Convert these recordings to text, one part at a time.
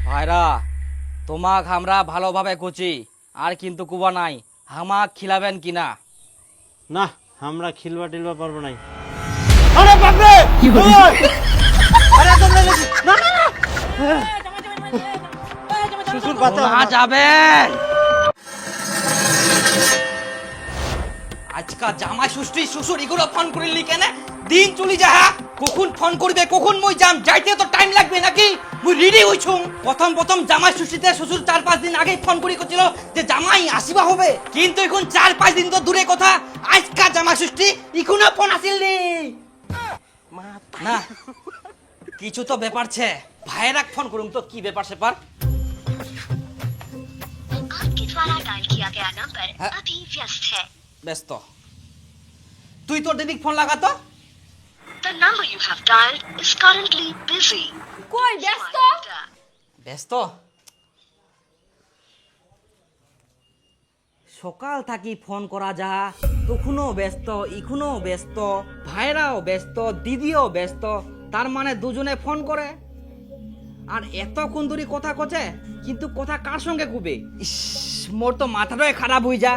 ভাইরা তোমাক আমরা ভালোভাবে কুচি আর কিন্তু কুবা নাই হামাক খিলাবেন কিনা? না, আমরা খিলবা টিলবা পারবো নাই। আরে বাপরে আরে তোমরা না না না শ্বশুর বাঁচাও না যাবেন। আজকাল জামাই ষষ্ঠী শ্বশুর এগুলো ফোন করিলি কেন? দিন চলি যা, কখন ফোন করবে কখন মই যাম, যাইতে তো টাইম লাগবে নাকি? মুই রেডি হইছুম। প্রথম জামাই ষষ্ঠীতে শ্বশুর 4-5 দিন আগে ফোন করি করছিল যে জামাই আসিবা হবে, কিন্তু এখন 4-5 দিন তো দূরে কথা, আজকা জামাই ষষ্ঠী এখনো ফোন আসিল নি। না কিছু তো ব্যাপার ছে, ভাইরাক ফোন করুম তো কি ব্যাপার সেপার। आपके द्वारा डायल किया गया नंबर हाँ? अभी व्यस्त है। ব্যস্ত। তুই তোর দিদিক phone লাগাতো। The number you have dialed is currently busy. কই ব্যস্ত? ব্যস্ত? সকাল থাকি ফোন করা যা, তখনও ব্যস্ত ইখনও ব্যস্ত, ভাইরাও ব্যস্ত দিদিও ব্যস্ত, তার মানে দুজনে ফোন করে আর এতক্ষণ ধরে কথা কচে, কিন্তু কথা কার সঙ্গে কুবে? ইস, মোর তো মাথাটাই খারাপ হয়ে যা।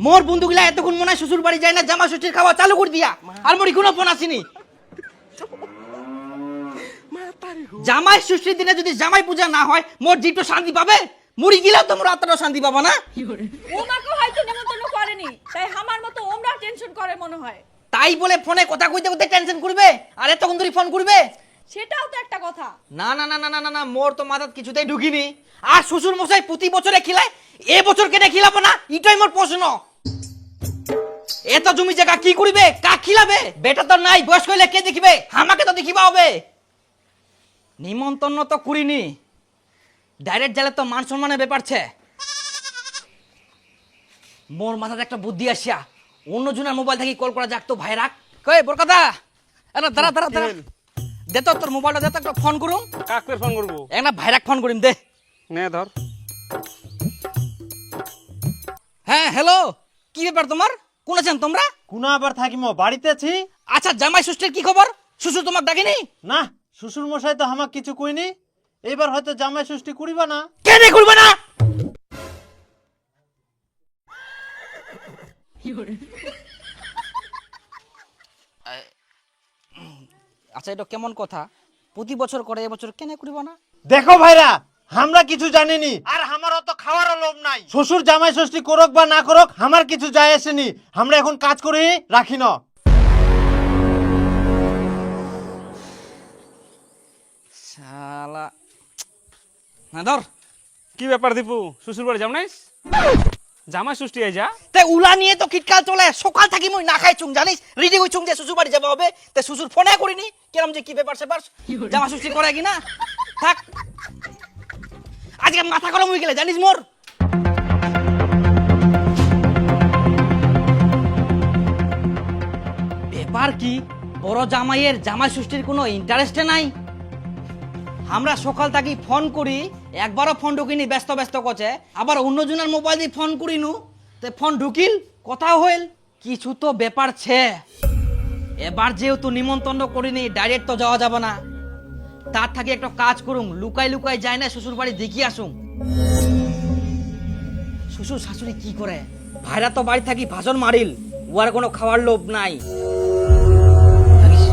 মোর বন্ধুগুলা এতক্ষণ মনে হয় শ্বশুর বাড়ি যায় না, জামা ষষ্ঠীর খাওয়া চালু করে দিয়া, আর মোর এখনো ফোন আসেনি। জামাই ষষ্ঠীর দিনে যদি জামাই পূজা না হয় মোর জীব তো শান্তি পাবে, মুড়ি গিলাও তো মোর আত্মাটা শান্তি পাবা না। ওমাকে হয়তো নেমন্তন্ন করেনি, তাই আমার মতো ওমরা টেনশন করে মনে হয়। তাই বলে ফোনে কথা কইতে কইতে টেনশন করবে আর এতক্ষণ ধরে ফোন করবে? সেটাও তো একটা কথা। না না না না না না না, মোর তো মাথাত কিছুতেই ঢুকিনি। আর শ্বশুর মশাই প্রতি বছরে খিলায়, এ বছর কেন খিলাবো না এটাই মোর প্রশ্ন। এত জমি জায়গা কি করবে, কাক খিলাবে? বেটা তো নাই, বয়স হইলে কে দেখিবে? আমাকে তো দেখিবা হবে। নিমন্ত্রণ তো করিনি, ডাইরেক্ট গেলে তো মান সম্মানের ব্যাপার ছে। মোর মাথাতে একটা বুদ্ধি আসিয়া অন্যজনের মোবাইল থেকে কল করা যাক তো। ভাই রাখ কই বরকতা, আরে দাঁড়া দাঁড়া দাঁড়া, দে তো তোর মোবাইলটা, দে তো একটা ফোন করুম। কাকে ফোন করবো? একটা ভাইরাক ফোন করিম দে। নে ধর। হ্যাঁ হ্যালো, কি ব্যাপার তোমার? কোন আছেন তোমরা? কোনা আবার থাকিমো, বাড়িতে আছি। আচ্ছা জামাই ষষ্ঠীর কি খবর? শ্বশুর তোমাক ডাকেনি? না, শ্বশুর মশাই তো আমাকে কিছু কইনি। এবার হয়তো জামাই ষষ্ঠী করিবা না। কেন করবে না? আচ্ছা এটা কেমন কথা? প্রতি বছর করে, এবছর কেন করিব না? দেখো ভাইরা, আমরা কিছু জানিনি আর আমার অত খাওয়ারও লোভ নাই। শ্বশুর জামাই ষষ্ঠী করুক বা না করুক আমার কিছু যায় আসেনি। আমরা এখন কাজ করে রাখি না। শালা না ধর। কি ব্যাপার দীপু, শ্বশুর বাড়ি যাও নাইস? জামাই ষষ্ঠী আই যা। তে উলা নিয়ে তো কিটকাল চলে, সকাল থাকি মই না খাই চুং জানিস, রেডি হই চুং যে শ্বশুর বাড়ি যাবা হবে। তে শ্বশুর ফোনে করিনি, কেরম যে কি ব্যাপার সেপার, জামা ষষ্ঠী করে কি না? থাক, আজকে মাথা গরম হয়ে গেলে জানিস মোর। ব্যাপার কি, বড় জামাইয়ের জামাই ষষ্ঠীর কোনো ইন্টারেস্টে নাই। আমরা সকাল থাকি ফোন করি, একবারও ফোন ঢুকিনি, ব্যস্ত ব্যস্ত কছে, আবার অন্যজনের মোবাইল দিয়ে ফোন করিনু, তে ফোন ঢুকিল, কথা হইল, কিছু তো ব্যাপার ছে। এবার যেহেতু নিমন্ত্রণ করিনি, ডাইরেক্ট তো যাওয়া যাবে না, তার থাকি একটা কাজ করুম, লুকাই লুকাই যায় না শ্বশুর বাড়ি দেখি আসুম। শ্বশুর শাশুড়ি কি করে, ভাইরা তো বাড়ি থাকি ভাষণ মারিল, ওর কোনো খাওয়ার লোভ নাই। থাকিস।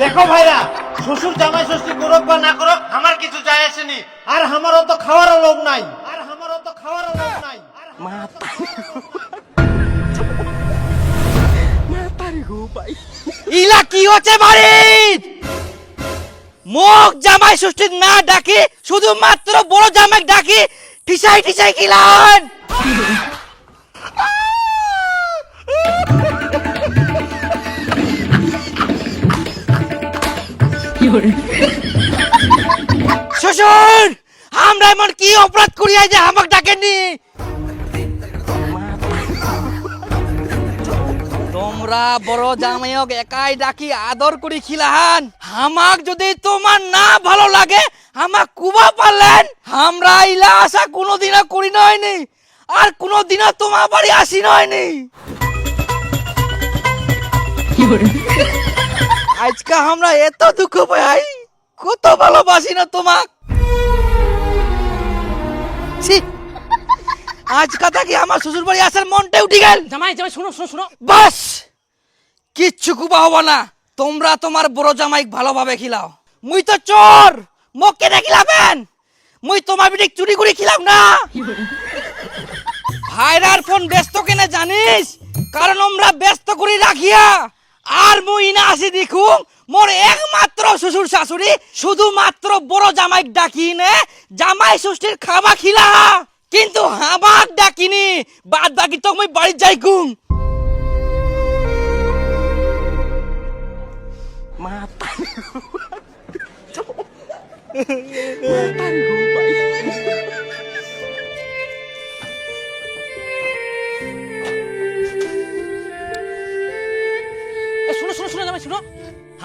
দেখো ভাইরা, শ্বশুর জামাই ষষ্ঠী করুক বা না করুক আমার কিছু যায় আসেনি। আর আমারও তো খাওয়ারও লোভ নাই। ইলা কি হচ্ছে বাড়ির মুখ জামাই ষষ্ঠী না ডাকি শুধুমাত্র বড় জামাই ডাকি ঠিসাই ঠিসাই খিলান। শ্বশুর আমরা এমন কি অপরাধ করিয়া যে আমাকে ডাকেননি? তোমরা বড় জামাইক একাই ডাকি আদর করি খিলাহান। আমাক যদি তোমার না ভালো লাগে আমাক কুবা পারলেন। আমরা ইলা আশা কোনোদিনও করি নয়নি আর কোনোদিনও তোমার বাড়ি আসি নয়নি। আজকে আমরা এত দুঃখ পাই কত ভালোবাসি না তোমাক। ছি, আজকা থেকে আমার শ্বশুর বাড়ি আসার মনটা উঠে গেল। জামাই জামাই শোনো শোনো শোনো, বাস কিচ্ছু কুবা হবো না। তোমরা তোমার বড় জামাই ভালোভাবে খিলাও। মুই তো চোর মোক কেনে খিলাবেন? মুই তোমার বিটিক চুরি করে খিলাম না। ভাইরার ফোন ব্যস্ত কেনে জানিস? কারণ আমরা ব্যস্ত করে রাখিয়া আর মুই না আসি দেখু মোর একমাত্র শ্বশুর শাশুড়ি শুধুমাত্র বড় জামাই ডাকি নে জামাই ষষ্ঠীর খাবা খিলা, কিন্তু হামাক ডাকিনি। বাদ বাকি তো মুই বাড়ি যাই গুম। এ, শোনো শোনো শোনো জামাই শোনো,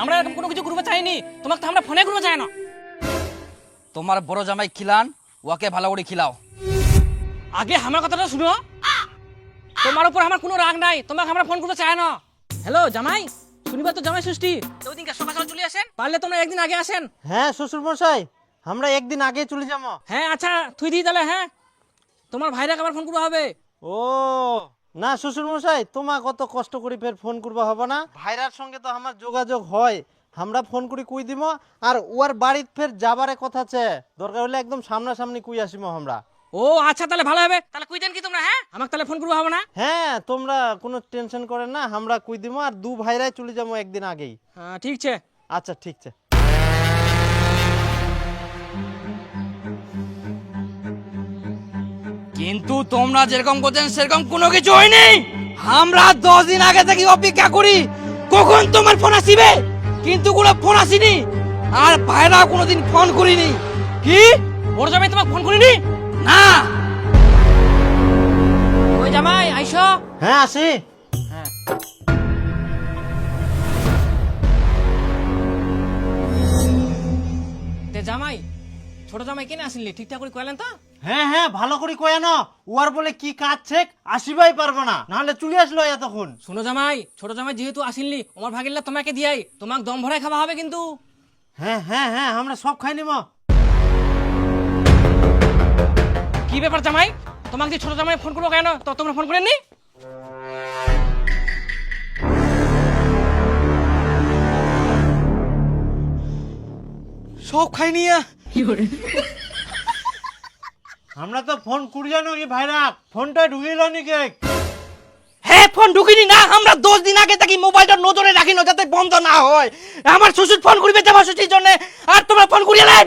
আমরা এরকম কোনো কিছু করবো চাইনি। তোমাকে তো আমরা ফোনে করবো চাই না। তোমার বড় জামাই খিলান, ওকে ভালো করে খিলাও। আগে আমার কথাটা শুনো, তোমার উপর আমার কোনো রাগ নাই, তোমাকে আমরা ফোন করতে চাই না। হ্যালো জামাই, শনিবার তো জামাই ষষ্ঠী, ওই দিনকে সকাল সকাল চলে আসেন, পারলে তোমরা একদিন আগে আসেন। হ্যাঁ শ্বশুর মশাই, আমরা একদিন আগে চলে যাবো। হ্যাঁ আচ্ছা তুই দিই তাহলে। হ্যাঁ তোমার ভাইরাকে আবার ফোন করবো হবে। ও না শ্বশুর মশাই, তোমা কত কষ্ট করে ফের ফোন করবা হবে না? ভাইরার সঙ্গে তো আমার যোগাযোগ হয়, আমরা ফোন করে কুই দিব। আর ওর বাড়িতে ফের যাবারে কথা আছে, দরকার হলে একদম সামনাসামনি কুই আসিমো আমরা। ও আচ্ছা তাহলে ভালো হবে, তাহলে কুই দেন কি তোমরা? হ্যাঁ আমাকে তাহলে ফোন করবো হবে না? হ্যাঁ তোমরা কোনো টেনশন করেন না, আমরা কুই দিব। আর দু ভাইরাই চলে যাবো একদিন আগেই। হ্যাঁ ঠিক আছে। আচ্ছা ঠিক আছে। কিন্তু তোমরা যেরকম করছেন সেরকম কোনো কিছু হয়নি। আমরা 10 দিন আগে থেকে অপেক্ষা করি কখন তোমার ফোন আসিবে, কিন্তু কোনো ফোন আসেনি। আর ভাইরা কোনোদিন ফোন করিনি। কি বড় জামাই তোমাকে ফোন করিনি? না, ওই জামাই আইসো। হ্যাঁ আসি। তে জামাই ছোট জামাই কেন আসিনলি, ঠিকঠাক করে কইলেন তো? হ্যাঁ হ্যাঁ ভালো করে কয়া না, ওর বলে কি কাজ ছেক আসিবাই পারবো না, নাহলে চলে আসলো এতক্ষণ। শোনো জামাই, ছোট জামাই যেহেতু আসিনলি আমার ভাগিল্লা তোমাকে দিয়াই, তোমাকে দম ভরাই খাওয়া হবে কিন্তু। হ্যাঁ হ্যাঁ হ্যাঁ আমরা সব খাই নিব। কি ব্যাপার জামাই, তোমাকে যে ছোট জামাই ফোন করবো কেন, তো তোমরা ফোন করেননি? সব খাই নিয়া আমরা তো ফোন করি জানো কি ভাইরা, ফোনটা ঢুকিল নিকে। হ্যাঁ ফোন ঢুকিনি না, আমরা 10 দিন আগে থেকে মোবাইলটা নজরে রাখি না যাতে বন্ধ না হয়। আমার শ্বশুর ফোন করিবে জামাই ষষ্ঠীর জন্য, আর তোমরা ফোন করিলেন।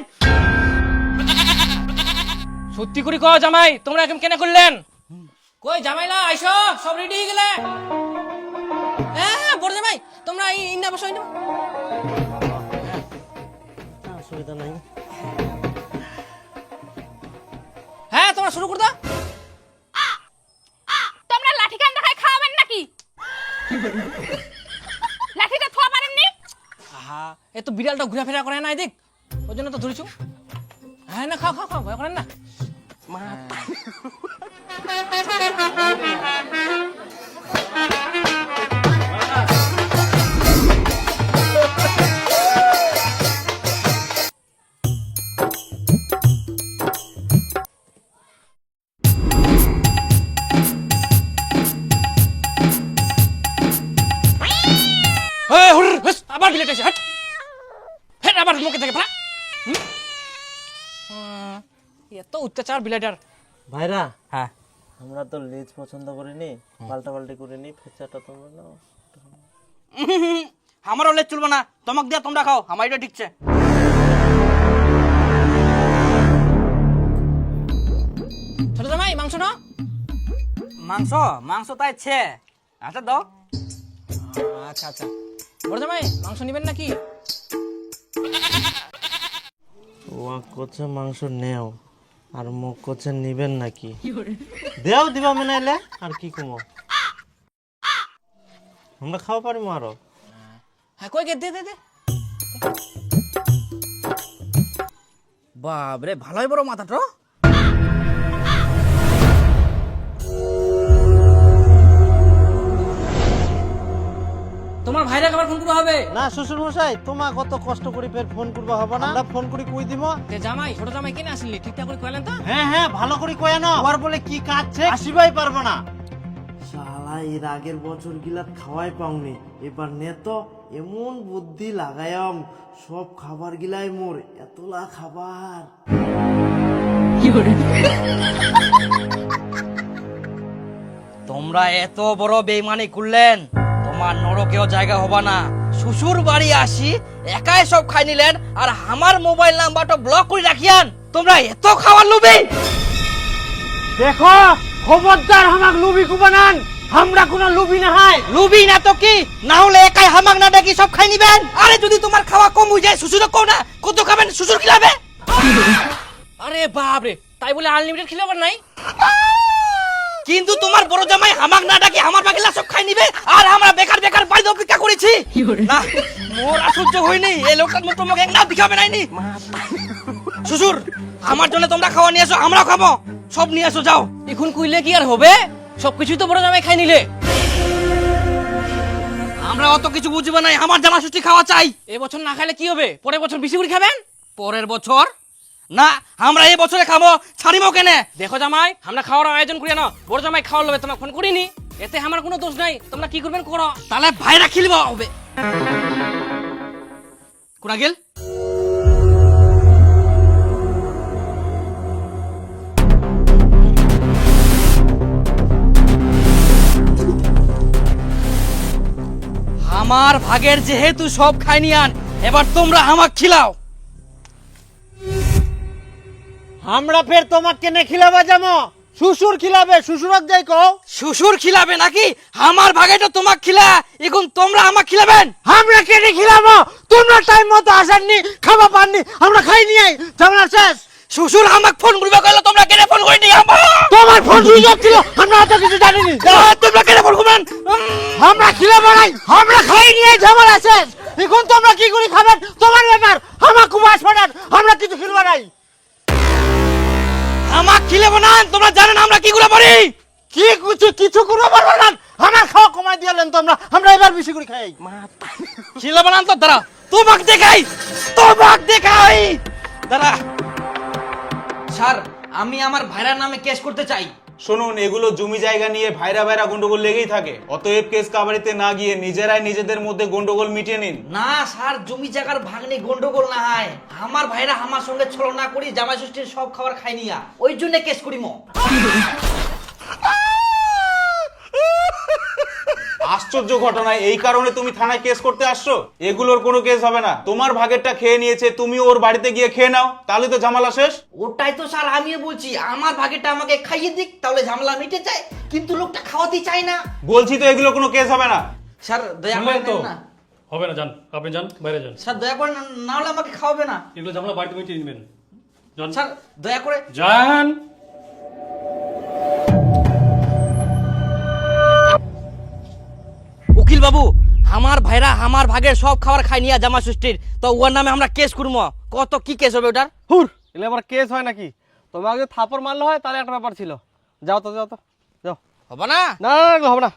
সত্যি করে কও জামাই, তোমরা এরকম কেন করলেন? কই জামাইলা আইসো, সব রেডি হয়ে গেলে? হ্যাঁ বড় জামাই তোমরা ইন্না বসো, ইন্না। অসুবিধা নাই। হ্যাঁ তোমরা শুরু করে দাও। তোমরা লাঠি কান দেখায় খাওয়াবেন নাকি? লাঠিটা থোয়া পারেননি? আহা এ তো বিড়ালটা ঘুরাফেরা করে না এদিক, ওই জন্য তো ধরেছো। হ্যাঁ না খাও খাও খাও, ভয় করেন না। আবার বিলেট এসে, হাট হাট, আবার এত অত্যাচার বিলাটার। ভাইরা হ্যাঁ আমরা তো লেজ পছন্দ করিনি, পাল্টা পাল্টি করিনি, ফেচাটা তোমরা নাও। আমারও লেজ চলবে না, তোমাক দিয়া তোমরা খাও, আমার এটা ঠিকছে। ছোট জামাই মাংস না? মাংস মাংস তাই ছে, আচ্ছা দাও। আচ্ছা আচ্ছা। বড় জামাই মাংস নেবেন নাকি? ও কোচে মাংস নেও, আর মুখ কোচে নিবেন নাকি? দেও দিবা মনে এলে আর কি কমো, আমরা খাওয়া পারি আরো। হ্যাঁ কই গে দে দে দে। বাবরে ভালোই বড় মাথাটা। তোমার ভাইরা আবার ফোন করবো হবে না শ্বশুর মশাই, তোমার কত কষ্ট করে ফের ফোন করবা হবে না, আমরা ফোন করে কই দিব। তে জামাই ছোট জামাই কেন আসলি ঠিকঠাক করে কইলেন তো? হ্যাঁ হ্যাঁ ভালো করে কয় না, ওর বলে কি কাজছে আসিবাই পারবো না। শালা এর আগের বছর গিলা খাওয়াই পাওনি, এবার নে তো এমন বুদ্ধি লাগায়াম সব খাবার গিলাই মোর এতলা খাবার। তোমরা এত বড় বেইমানি করলেন, তোমার নরকেও জায়গা হবে না। শ্বশুর বাড়ি আসি একাই সব খাই নিলেন, আর আমার মোবাইল নাম্বারটা ব্লক করে রাখিয়ান। তোমরা এত খাওয়ার লোভী। দেখো খবরদার হামাক লুবি কুবানান, আমরা কোনো লুবি না হয়। লুবি না তো কি, না হলে একাই হামাক না ডাকি সব খাই নিবেন। আরে যদি তোমার খাওয়া কম হয়ে যায় শ্বশুরও কও না, কত খাবেন শ্বশুর খিলাবে। আরে বাপ রে, তাই বলে আনলিমিটেড খেলে আবার নাই? কিন্তু তোমার বড় জামাই হামাক না ডাকি আমার বাকিলা সব খাই নিবে, আর আমরা বেকার বেকার বাড়িতে অপেক্ষা করেছি। না মোর আশ্চর্য হয়নি, এই লোকটার মতো তোমাকে এক নাও দিখাবে নাইনি। শ্বশুর আমার জন্য তোমরা খাওয়া নিয়ে এসো, আমরাও খাবো, সব নিয়ে এসো যাও। এখন কইলে কি আর হবে? সবকিছুই তো বড় জামাই খাই নিলে। আমরা অত কিছু বুঝবো নাই, আমার জামা ষষ্ঠী খাওয়া চাই। এবছর না খাইলে কি হবে? পরের বছর বেশি করে খাবেন। পরের বছর না, আমরা এই বছরে খাবো, ছাড়িবো কেনে? দেখো জামাই, আমরা খাওয়ার আয়োজন করি না, বড় জামাই খাওয়ার লবে তোমাকে ফোন করিনি, এতে আমার কোনো দোষ নাই, তোমরা কি করবেন করো। তাহলে ভাইরা খিলব হবে। কোনা গেল? আমার ভাগের যেহেতু সব খাইনি আন, এবার তোমরা আমাক খিলাও। আমরা ফের তোমাকে কেনে খিলাবা যাবো? শ্বশুর খিলাবে, শ্বশুরক যাই কও। শ্বশুর খিলাবে নাকি? আমার ভাগেটা তোমাক খিলা, এখন তোমরা আমাক খিলাবেন। আমরা কেনে খিলাবো? তোমরা টাইম মতো আসেননি, খাবা পাননি, আমরা খাই নিয়ে ঝামেলা শেষ। শ্বশুর আমাক ফোন করবে কইলো, তোমরা কেন ফোন করিনি? তোমার ফোন সুইচ অফ ছিল, আমরা অত কিছু জানিনি। তোমরা কেন ফোন করবেন? আমরা খিলাবো নাই, আমরা খাই নিয়ে ঝামেলা শেষ। এখন তোমরা কি করে খাবেন তোমার ব্যাপার, আমার খুব আসবেন, আমরা কিছু খিলবা নাই। আমাক খিলাবো না, তোমরা জানেন আমরা কি করে পারি। কি কিছু করে পারবো না, আমার খাওয়া কমাই দিলেন তোমরা, আমরা এবার বেশি করে খাই। খিলাবো না তো দাঁড়া, তোমাক দেখাই, তোমাক দেখাই দাঁড়া। স্যার আমি আমার ভাইরার নামে কেস করতে চাই। শুনুন, এগুলো জমি জায়গা নিয়ে ভাইরা ভাইরা গন্ডগোল লেগেই থাকে, অতএব কেস কাবাড়িতে না গিয়ে নিজেরাই নিজেদের মধ্যে গন্ডগোল মিটিয়ে নিন। না স্যার, জমি জায়গার ভাগ নেই, গন্ডগোল না হয়। আমার ভাইরা আমার সঙ্গে ছলনা করি জামাই ষষ্ঠীর সব খাবার খাই নিয়া, ওই জন্য কেস করিম। আশ্চর্য ঘটনা, এই কারণে তুমি থানায় কেস করতে আসছো? এগুলোর কোনো কেস হবে না, তোমার ভাগেরটা খেয়ে নিয়েছে, তুমি ওর বাড়িতে গিয়ে খেয়ে নাও, তাহলে তো ঝামেলা শেষ। ওটাই তো স্যার আমিও বলছি, আমার ভাগেরটা আমাকে খাইয়ে দিক, তাহলে ঝামেলা মিটে যায়, কিন্তু লোকটা খাওয়াতে চায় না। বলছি তো এগুলো কোনো কেস হবে না। স্যার দয়া করে শুনলেন তো? নেন না। হবে না, যান আপনি, যান বাইরে যান। স্যার দয়া করে না হলে আমাকে খাওয়াবে না। এগুলো ঝামেলা বাড়িতে মিটিয়ে নেবেন, যান স্যার দয়া করে। যান। উকিল বাবু, আমার ভাইরা আমার ভাগের সব খাবার খাই নিয়া জামা ষষ্ঠীর, তো ওর নামে আমরা কেস করবো। কত কি কেস হবে ওটার? হুর এলে আবার কেস হয় নাকি? তোমাকে যদি থাপড় মারলে হয় তাহলে একটা ব্যাপার ছিল। যাও তো যাও তো যাও। হবে না? না না হবে না।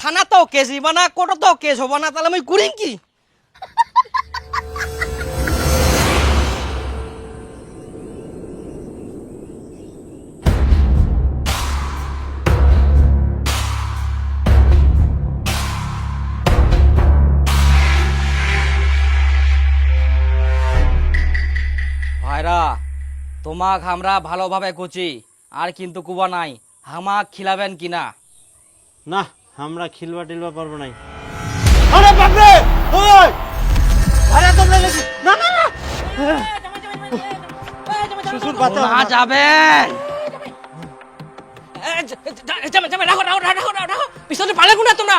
থানা তো কেস হইবা না, কোর্ট তো কেস হবো না, তাহলে আমি করিম কি? ভাইরা তোমাক আমরা ভালোভাবে কুচি আর কিন্তু কুবা নাই, হামাক খিলাবেন কিনা? না, আমরা খিলবা টিলবা পারবো নাই। আরে বাপরে, ওই আরে তোমরা না না না, শ্বশুর বাঁচাও। না যাবেন। জামাই জামাই রাখো রাখো রাখো রাখো রাখো, পিছনে পালে কোনা তোমরা।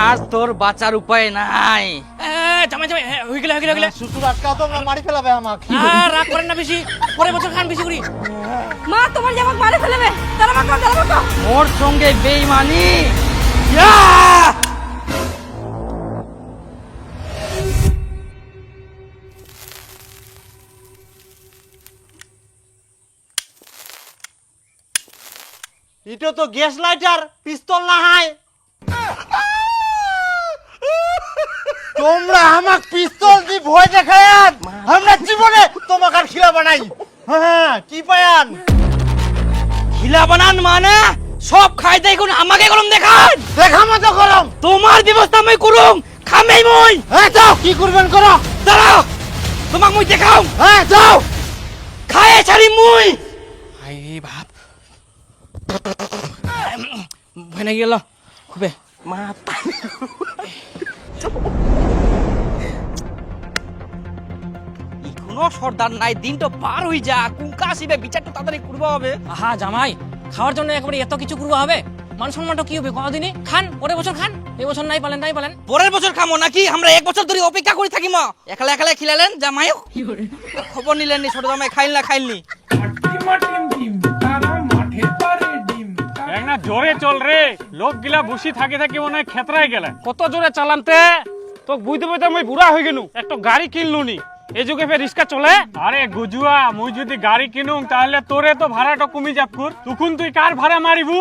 আর তোর বাঁচার উপায় নাই। জামাই জামাই হয়ে গেলে হয়ে গেলে হয়ে গেলে। শ্বশুর আটকাও, তোমরা মারি ফেলাবে আমাকে। রাগ করেন না বেশি, পরের বছর খান বেশি করি। মা তোমার জামাক মারে ফেলবে, তারা বাঁকা। ওর সঙ্গে বেইমানি। এটা তো গ্যাস লাইটার, পিস্তল না হয়। তোমরা আমাক পিস্তল দি ভয় দেখায়ান, আমরা জীবনে তোমাকে আর খিলা বানাই। হ্যাঁ, কি পায়ান? খিলা বানান মানে সব খাই দেয় কোন আমাকে গরম দেখান। দেখামো তো গরম। তোমার ব্যবস্থা আমি করুম, খামেই মই। হ্যাঁ, যাও, কি করবেন করো। দাঁড়াও, তোমাক মই দেখাও। হ্যাঁ, যাও। খায়ে ছাড়ি মুই। আই বাপ, ভয় না গেল খুবে। মা কোনো সর্দার নাই, দিন তো পার হই যা, কুঙ্কা আসিবে, বিচারটা তাড়াতাড়ি করবো হবে। আহা জামাই, খাওয়ার জন্য একবারে এত কিছু করবো হবে? মান সম্মানটা কি হবে কোনদিনই? খান, পরের বছর খান, এই বছর নাই পালেন নাই পালেন। পরের বছর খামো নাকি? আমরা এক বছর ধরে অপেক্ষা করে থাকিম। একলা একলা খিলালেন জামাই, খবর নিলেন নি ছোট জামাই খাইল না খাইলনি। না জোরে চল রে, লোক গিলা বসি থাকে থাকে মনে হয় খেতরাই গেলে। কত জোরে চালামতে তো বুঝতে বুঝতে আমি বুড়া হয়ে গেলু, একটা গাড়ি কিনলু নি, এই যুগে ফের রিক্সা চলে। আরে গুজুয়া, মুই যদি গাড়ি কিনুম তাহলে তোরে তো ভাড়াটা কমি যাবকুর, তখন তুই কার ভাড়া মারিবু?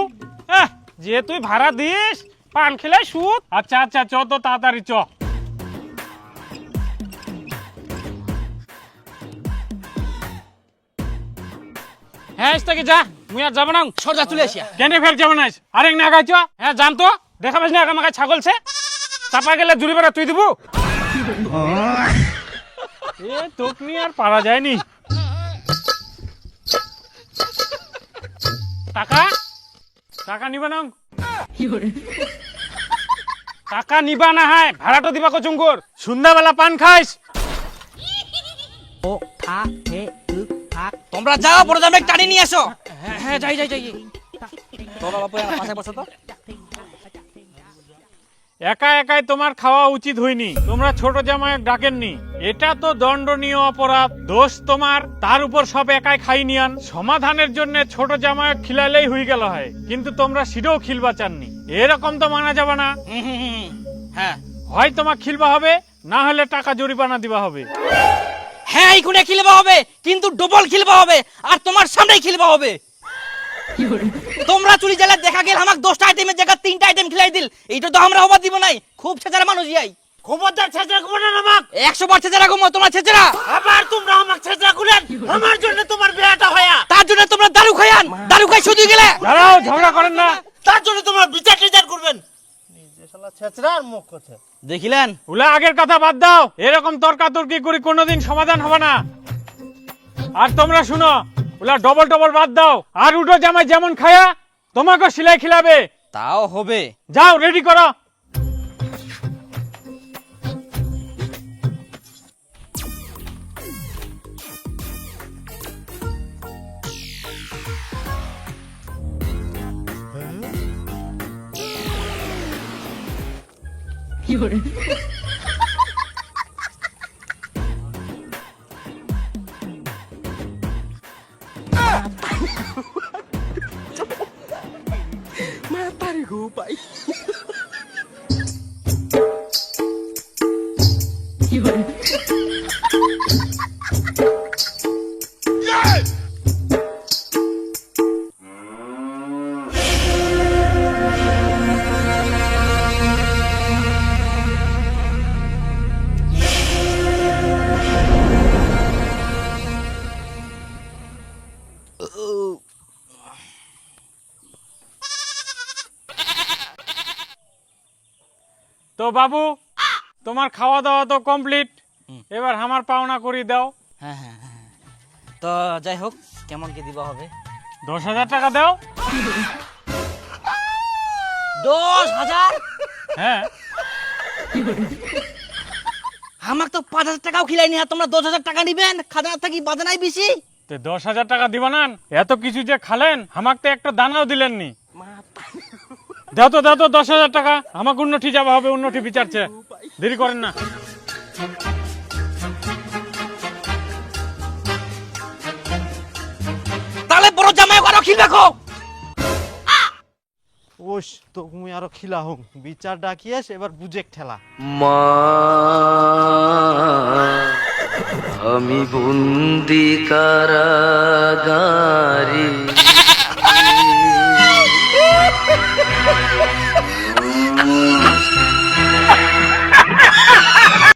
যে তুই ভাড়া দিস, পান খেলে সুদ। আচ্ছা আচ্ছা, চ তো তাড়াতাড়ি চ। হ্যাঁ থেকে যা, মুই আর যাবো না। সর্দার চলে আসিয়া। কেন ফের যাবো না? আরেক না গাইছ। হ্যাঁ জান তো, দেখা পাস না আমাকে ছাগলছে, চাপা গেলে জুড়ি বেড়া তুই দিব। এ তোক নিয়ে আর পারা যায়নি। টাকা টাকা নিবা না, টাকা নিবা না, হয় ভাড়াটা দিবা কচুঙ্গুর। সন্ধ্যাবেলা পান খাইস। ও খা হে উ খা। তোমরা যাও, বড় জামাই টানি নিয়ে আসো। হ্যাঁ হ্যাঁ, যাই যাই যাই। তোমরা বাপু পাশে বসো তো। একা একাই তোমার খাওয়া উচিত হয়নি, তোমরা ছোট জামাইক ডাকেননি, এটা তো দণ্ডনীয় অপরাধ। দোষ তোমার, তার উপর সব একাই খাই নিয়ান। সমাধানের জন্য ছোট জামাইক খিলাইলেই হয়ে গেল হয়, কিন্তু তোমরা সিডেও খিলবা চাননি। এরকম তো মানা যাবে না। হ্যাঁ হয় তোমার খিলবা হবে, না হলে টাকা জরিমানা দিবা হবে। হ্যাঁ, এইখানে খিলবা হবে, কিন্তু ডবল খিলবা হবে, আর তোমার সামনেই খিলবা হবে। তোমরা চুরি জ্বালা দেখা গেল আমাকে 10টা আইটেমের জায়গা 3টা আইটেম খিলাই দিল, এইটা তো আমরা হবার দিব নাই। খুব ছেচারা মানুষ যাই। খবরদার ছেঁচড়া করবেন না আমাক। 100 বার ছেচারা ঘুমো, তোমরা ছেচারা। আবার তোমরা আমাক ছেঁচড়া করেন, আমার জন্য তোমার বিয়েটা হয়া। তার জন্য তোমরা দারু খায়ান, দারু খাই শুধু গেলে। দাঁড়াও, ঝগড়া করেন না। তার জন্য তোমরা বিচার টিচার করবেন। নিজে শালা ছেঁচড়া আর মুখ কথা। দেখিলেন? ওলা আগের কথা বাদ দাও, এরকম তর্কাতর্কি করে কোনোদিন সমাধান হবে না। আর তোমরা শুনো, ওলা ডবল ডবল বাদ দাও। আর উঠো জামাই যেমন খায়া তোমাকে সিলাই খিলাবে। তাও হবে। যাও, রেডি করো। তো বাবু তোমার খাওয়া দাওয়া তো কমপ্লিট, এবার আমার পাওনা করে দাও। হ্যাঁ হ্যাঁ হ্যাঁ, তো যাই হোক কেমন কি দিবা হবে? 10,000 টাকা দাও। 10,000? হ্যাঁ, আমাকে তো 5,000 টাকাও খিলাইনি, আর তোমরা 10,000 টাকা নিবেন? খাজনা থাকি বাজে নাই বেশি? তো 10,000 টাকা দিবা না? এত কিছু যে খালেন, আমাকে তো একটা দানাও দিলেননি। দাও তো 10,000 টাকা, আমাকে উন্নতি যাওয়া হবে, উন্নতি বিচারছে, দেরি করেন না। তাহলে বড় জামাই আরো খিল রাখো। ওস তো তুমি আরো খিলা হোক, বিচার ডাকিয়েস, এবার বুঝে ঠেলা। মা আমি বন্দি কারাগার